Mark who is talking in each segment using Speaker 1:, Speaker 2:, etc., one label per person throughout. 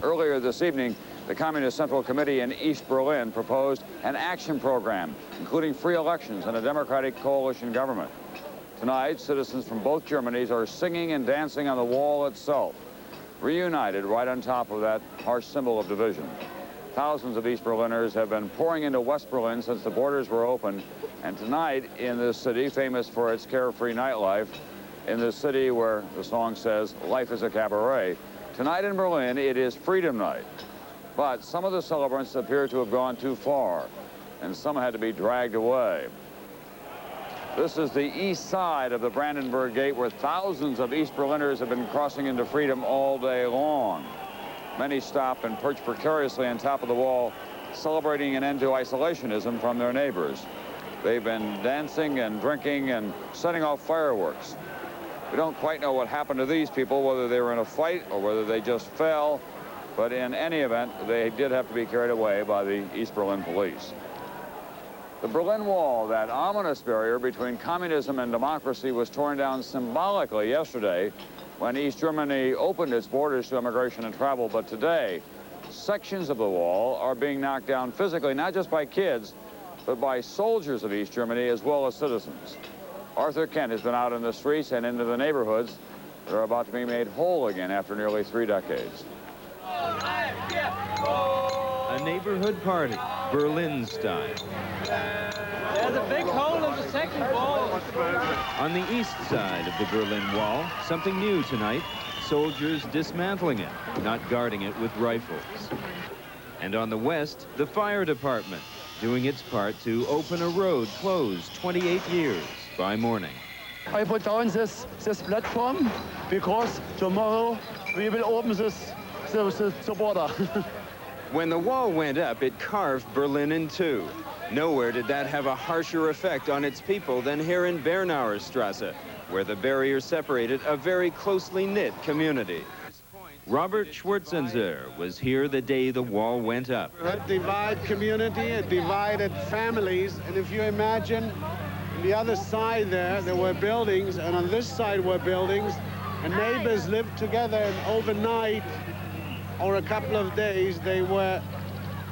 Speaker 1: Earlier this evening, the Communist Central Committee in East Berlin proposed an action program, including free elections and a democratic coalition government. Tonight, citizens from both Germanys are singing and dancing on the wall itself, reunited right on top of that harsh symbol of division. Thousands of East Berliners have been pouring into West Berlin since the borders were open, and tonight in this city, famous for its carefree nightlife, in this city where the song says, life is a cabaret, tonight in Berlin, it is Freedom Night. But some of the celebrants appear to have gone too far, and some had to be dragged away. This is the east side of the Brandenburg Gate, where thousands of East Berliners have been crossing into freedom all day long. Many stop and perch precariously on top of the wall, celebrating an end to isolationism from their neighbors. They've been dancing and drinking and setting off fireworks. We don't quite know what happened to these people, whether they were in a fight or whether they just fell, but in any event, they did have to be carried away by the East Berlin police. The Berlin Wall, that ominous barrier between communism and democracy, was torn down symbolically yesterday when East Germany opened its borders to immigration and travel. But today, sections of the wall are being knocked down physically, not just by kids, but by soldiers of East Germany as well as citizens. Arthur Kent has been out in the streets and into the neighborhoods that are about to be made whole again after nearly 3 decades.
Speaker 2: A neighborhood party, Berlin style.
Speaker 3: There's a big hole in the second wall.
Speaker 2: On the east side of the Berlin Wall, something new tonight, soldiers dismantling it, not guarding it with rifles. And on the west, the fire department, doing its part to open a road closed 28 years by morning.
Speaker 4: I put down this platform because tomorrow we will open the border.
Speaker 2: When the wall went up, it carved Berlin in two. Nowhere did that have a harsher effect on its people than here in Bernauerstrasse, where the barrier separated a very closely knit community. Robert Schwarzenzer was here the day the wall went up.
Speaker 5: It divided community, it divided families, and if you imagine, on the other side there were buildings, and on this side were buildings, and neighbors lived together, and overnight, or a couple of days, they were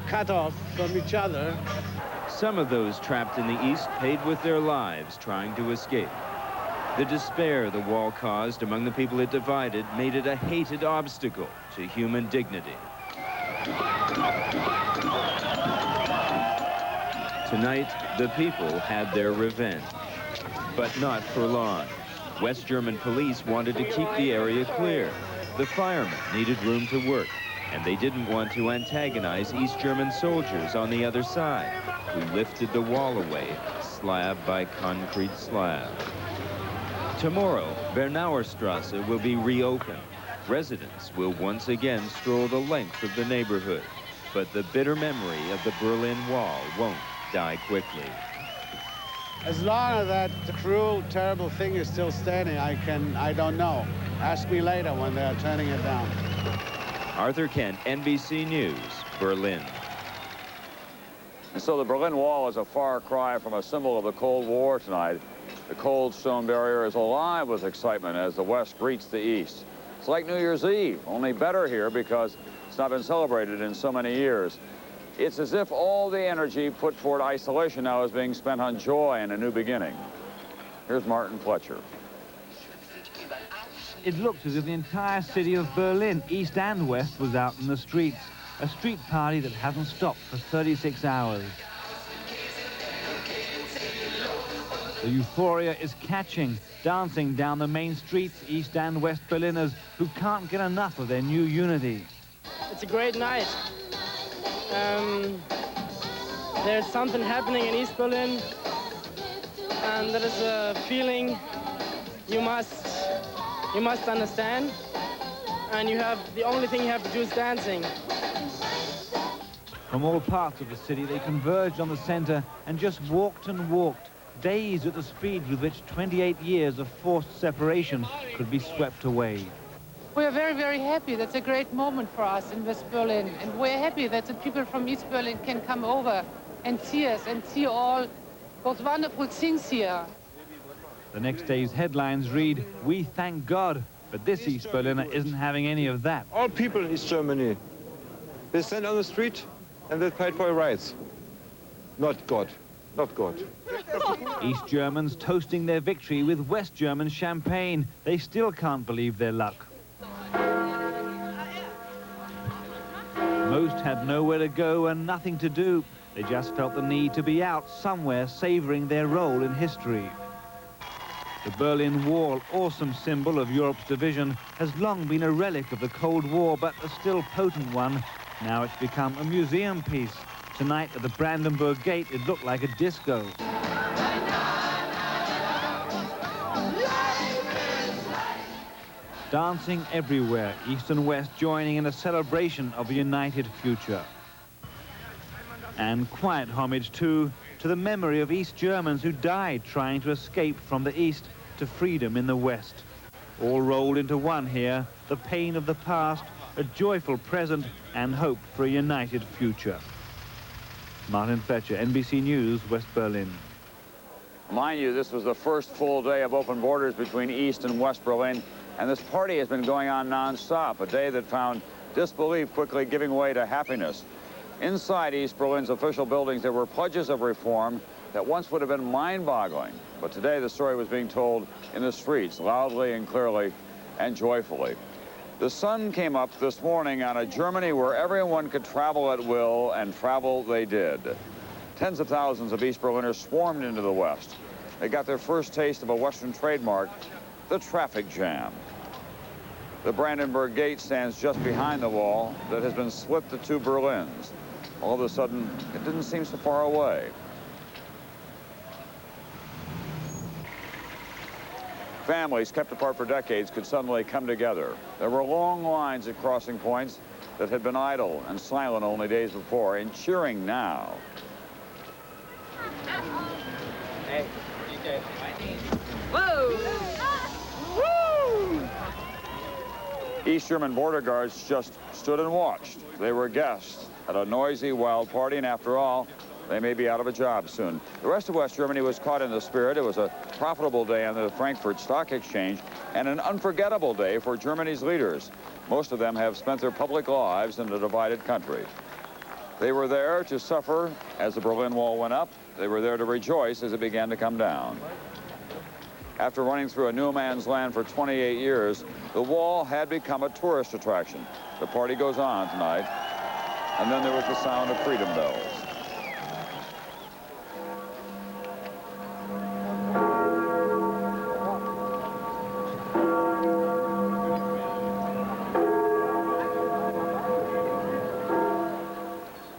Speaker 5: cut off from each other.
Speaker 2: Some of those trapped in the east paid with their lives trying to escape. The despair the wall caused among the people it divided made it a hated obstacle to human dignity. Tonight, the people had their revenge, but not for long. West German police wanted to keep the area clear. The firemen needed room to work, and they didn't want to antagonize East German soldiers on the other side, who lifted the wall away, slab by concrete slab. Tomorrow, Bernauerstrasse will be reopened. Residents will once again stroll the length of the neighborhood, but the bitter memory of the Berlin Wall won't die quickly.
Speaker 5: As long as that cruel, terrible thing is still standing, I don't know. Ask me later when they're turning it down.
Speaker 2: Arthur Kent, NBC News, Berlin.
Speaker 1: And so the Berlin Wall is a far cry from a symbol of the Cold War tonight. The cold stone barrier is alive with excitement as the West greets the East. It's like New Year's Eve, only better here because it's not been celebrated in so many years. It's as if all the energy put toward isolation now is being spent on joy and a new beginning. Here's Martin Fletcher.
Speaker 6: It looked as if the entire city of Berlin, east and west, was out in the streets. A street party that hasn't stopped for 36 hours. The euphoria is catching, dancing down the main streets, East and West Berliners who can't get enough of their new unity.
Speaker 3: It's a great night. There's something happening in East Berlin, and that is a feeling you must understand, and the only thing you have to do is dancing.
Speaker 6: From all parts of the city, they converged on the center and just walked and walked, dazed at the speed with which 28 years of forced separation could be swept away.
Speaker 7: We are very, very happy. That's a great moment for us in West Berlin. And we're happy that the people from East Berlin can come over and see us and see all those wonderful things here.
Speaker 6: The next day's headlines read, "We thank God," but this East Berliner isn't having any of that.
Speaker 8: All people in East Germany They stand on the street and they fight for their rights. Not God. Not God.
Speaker 6: East Germans toasting their victory with West German champagne. They still can't believe their luck. Most had nowhere to go and nothing to do. They just felt the need to be out somewhere, savoring their role in history. The Berlin Wall, awesome symbol of Europe's division, has long been a relic of the Cold War, but a still potent one. Now it's become a museum piece. Tonight at the Brandenburg Gate, it looked like a disco. Dancing everywhere, East and West joining in a celebration of a united future. And quiet homage, too, to the memory of East Germans who died trying to escape from the East to freedom in the West. All rolled into one here, the pain of the past, a joyful present, and hope for a united future. Martin Fletcher, NBC News, West Berlin.
Speaker 1: Mind you, this was the first full day of open borders between East and West Berlin, and this party has been going on nonstop, a day that found disbelief quickly giving way to happiness. Inside East Berlin's official buildings, there were pledges of reform that once would have been mind-boggling, but today the story was being told in the streets, loudly and clearly and joyfully. The sun came up this morning on a Germany where everyone could travel at will, and travel they did. Tens of thousands of East Berliners swarmed into the West. They got their first taste of a Western trademark, the traffic jam. The Brandenburg Gate stands just behind the wall that has been split to two Berlins. All of a sudden, it didn't seem so far away. Families kept apart for decades could suddenly come together. There were long lines at crossing points that had been idle and silent only days before, and cheering now.
Speaker 9: Hey, whoa! Woo!
Speaker 1: East German border guards just stood and watched. They were guests at a noisy, wild party, and after all, they may be out of a job soon. The rest of West Germany was caught in the spirit. It was a profitable day on the Frankfurt Stock Exchange and an unforgettable day for Germany's leaders. Most of them have spent their public lives in a divided country. They were there to suffer as the Berlin Wall went up. They were there to rejoice as it began to come down. After running through a no man's land for 28 years, the wall had become a tourist attraction. The party goes on tonight, and then there was the sound of freedom bells.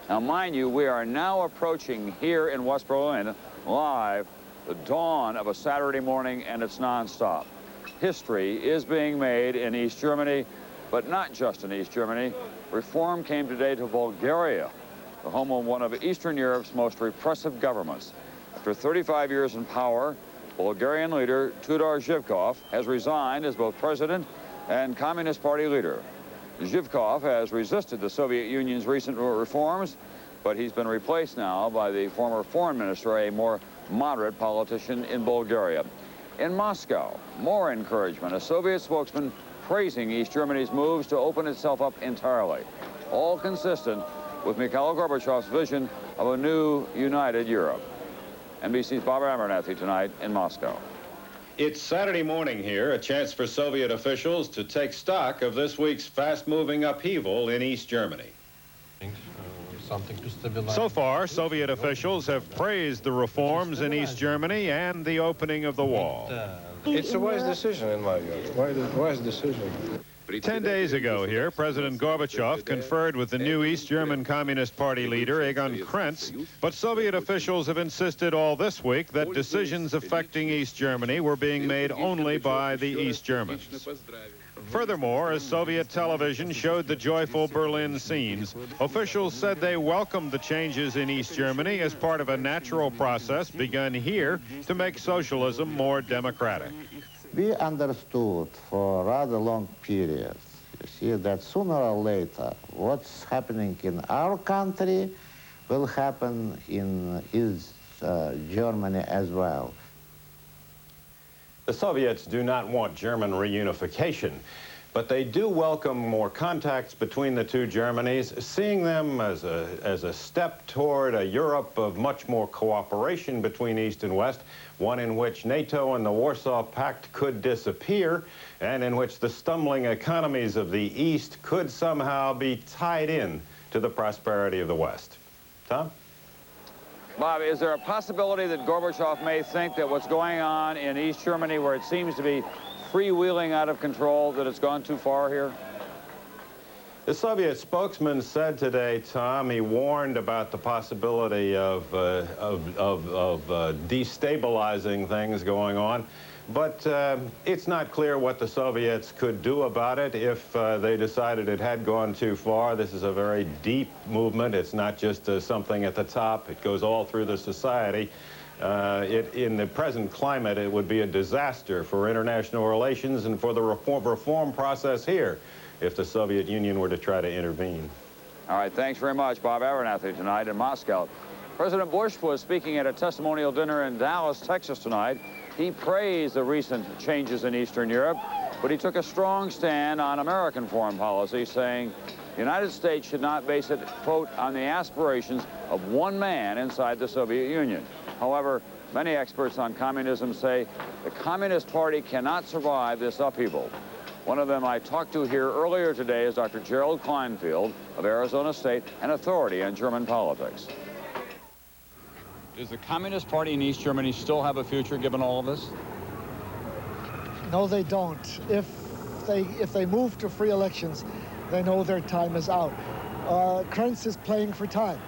Speaker 1: Now, mind you, we are now approaching here in West Berlin, live, the dawn of a Saturday morning, and it's nonstop. History is being made in East Germany, but not just in East Germany. Reform came today to Bulgaria, the home of one of Eastern Europe's most repressive governments. After 35 years in power, Bulgarian leader Tudor Zhivkov has resigned as both president and Communist Party leader. Zhivkov has resisted the Soviet Union's recent reforms, but he's been replaced now by the former foreign minister, a more moderate politician in Bulgaria. In Moscow, more encouragement, a Soviet spokesman praising East Germany's moves to open itself up entirely, all consistent with Mikhail Gorbachev's vision of a new, united Europe. NBC's Bob Abernathy tonight in Moscow.
Speaker 10: It's Saturday morning here, a chance for Soviet officials to take stock of this week's fast-moving upheaval in East Germany.
Speaker 11: So far, Soviet officials have praised the reforms in East Germany and the opening of the wall.
Speaker 8: It's a wise decision, in my view. Wise decision.
Speaker 11: 10 days ago here, President Gorbachev conferred with the new East German Communist Party leader, Egon Krenz, but Soviet officials have insisted all this week that decisions affecting East Germany were being made only by the East Germans. Furthermore, as Soviet television showed the joyful Berlin scenes, officials said they welcomed the changes in East Germany as part of a natural process begun here to make socialism more democratic.
Speaker 12: We understood for rather long periods, you see, that sooner or later what's happening in our country will happen in East Germany as well.
Speaker 13: The Soviets do not want German reunification.
Speaker 10: But they do welcome more contacts between the two Germanys, seeing them as a step toward a Europe of much more cooperation between East and West, one in which NATO and the Warsaw Pact could disappear, and in which the stumbling economies of the East could somehow be tied in to the prosperity of the West. Tom?
Speaker 1: Bob, is there a possibility that Gorbachev may think that what's going on in East Germany, where it seems to be freewheeling out of control, that it's gone too far here?
Speaker 10: The Soviet spokesman said today, Tom, he warned about the possibility of destabilizing things going on, but it's not clear what the Soviets could do about it if they decided it had gone too far. This is a very deep movement. It's not just something at the top. It goes all through the society. In the present climate, it would be a disaster for international relations and for the reform process here if the Soviet Union were to try to intervene.
Speaker 1: All right, thanks very much, Bob Abernathy, tonight in Moscow. President Bush was speaking at a testimonial dinner in Dallas, Texas tonight. He praised the recent changes in Eastern Europe, but he took a strong stand on American foreign policy, saying the United States should not base it, quote, on the aspirations of one man inside the Soviet Union. However, many experts on communism say the Communist Party cannot survive this upheaval. One of them I talked to here earlier today is Dr. Gerald Kleinfeld of Arizona State, an authority on German politics. Does the Communist Party in East Germany still have a future given all of this?
Speaker 9: No, they don't. If they move to free elections, they know their time is out. Krenz is playing for time.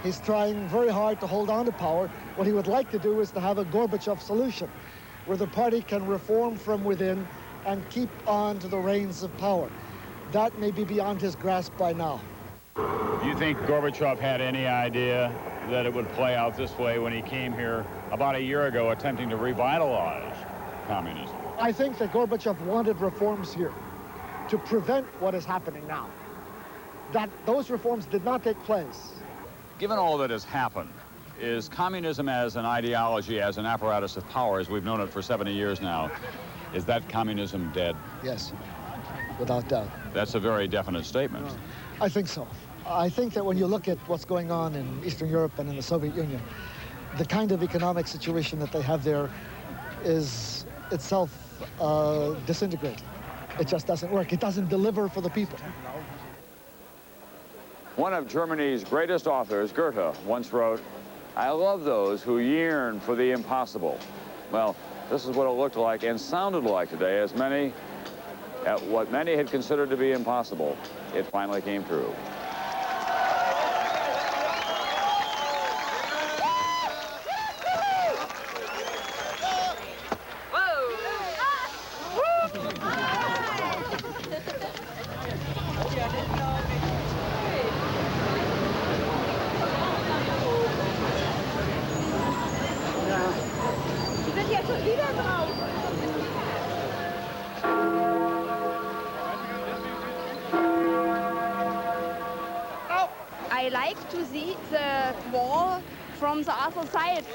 Speaker 9: He's trying very hard to hold on to power. What he would like to do is to have a Gorbachev solution, where the party can reform from within and keep on to the reins of power. That may be beyond his grasp by now.
Speaker 1: Do you think Gorbachev had any idea that it would play out this way when he came here about a year ago attempting to revitalize communism?
Speaker 9: I think that Gorbachev wanted reforms here to prevent what is happening now. That those reforms did not take place.
Speaker 1: Given all that has happened, is communism as an ideology, as an apparatus of power, as we've known it for 70 years now, is that communism dead?
Speaker 9: Yes, without doubt.
Speaker 1: That's a very definite statement.
Speaker 9: I think so. I think that when you look at what's going on in Eastern Europe and in the Soviet Union, the kind of economic situation that they have there is itself disintegrating. It just doesn't work. It doesn't deliver for the people.
Speaker 1: One of Germany's greatest authors, Goethe, once wrote, "I love those who yearn for the impossible." Well, this is what it looked like and sounded like today, as what many had considered to be impossible. It finally came true.
Speaker 13: I like to see the wall from the other side.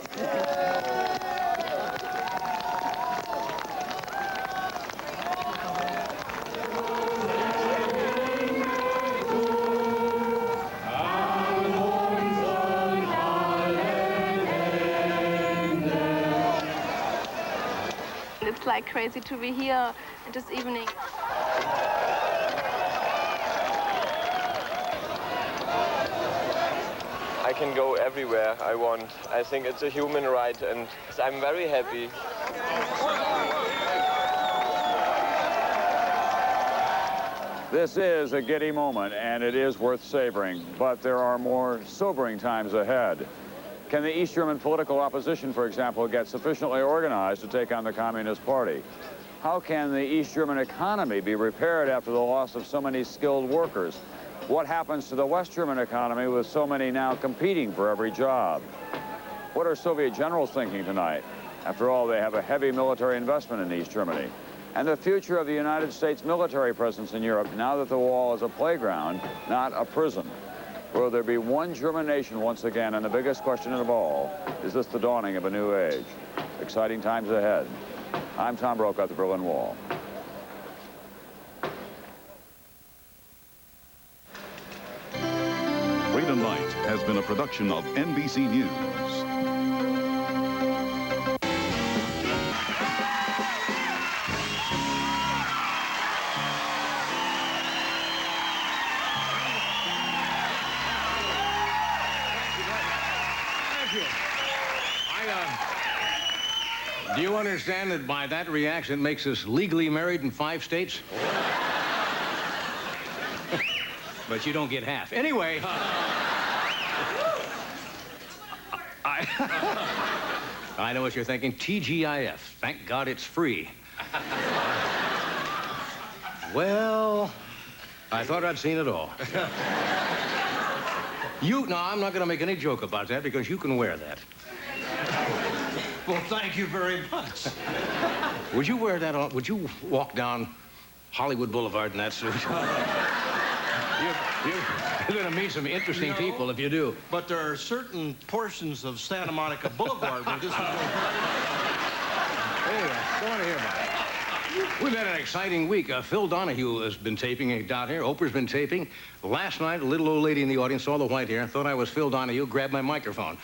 Speaker 13: It's like crazy to be here this evening.
Speaker 14: I can go everywhere I want. I think it's a human right, and I'm very happy.
Speaker 1: This is a giddy moment, and it is worth savoring, but there are more sobering times ahead. Can the East German political opposition, for example, get sufficiently organized to take on the Communist Party? How can the East German economy be repaired after the loss of so many skilled workers? What happens to the West German economy with so many now competing for every job? What are Soviet generals thinking tonight? After all, they have a heavy military investment in East Germany. And the future of the United States military presence in Europe, now that the wall is a playground, not a prison. Will there be one German nation once again? And the biggest question of all, is this the dawning of a new age? Exciting times ahead. I'm Tom Brokaw at the Berlin Wall.
Speaker 15: and Night has been a production of NBC News.
Speaker 16: Do you understand that by that reaction it makes us legally married in 5 states? But you don't get half. Anyway, I know what you're thinking. TGIF. Thank God it's free. Well, I thought I'd seen it all. No, I'm not going to make any joke about that because you can wear that.
Speaker 17: Well, thank you very much.
Speaker 16: Would you wear that on? Would you walk down Hollywood Boulevard in that suit? You're going to meet some interesting people if you do.
Speaker 17: But there are certain portions of Santa Monica Boulevard where this is going.
Speaker 16: Anyway, go on to hear about it. We've had an exciting week. Phil Donahue has been taping down here. Oprah's been taping. Last night, a little old lady in the audience saw the white hair, thought I was Phil Donahue, grabbed my microphone.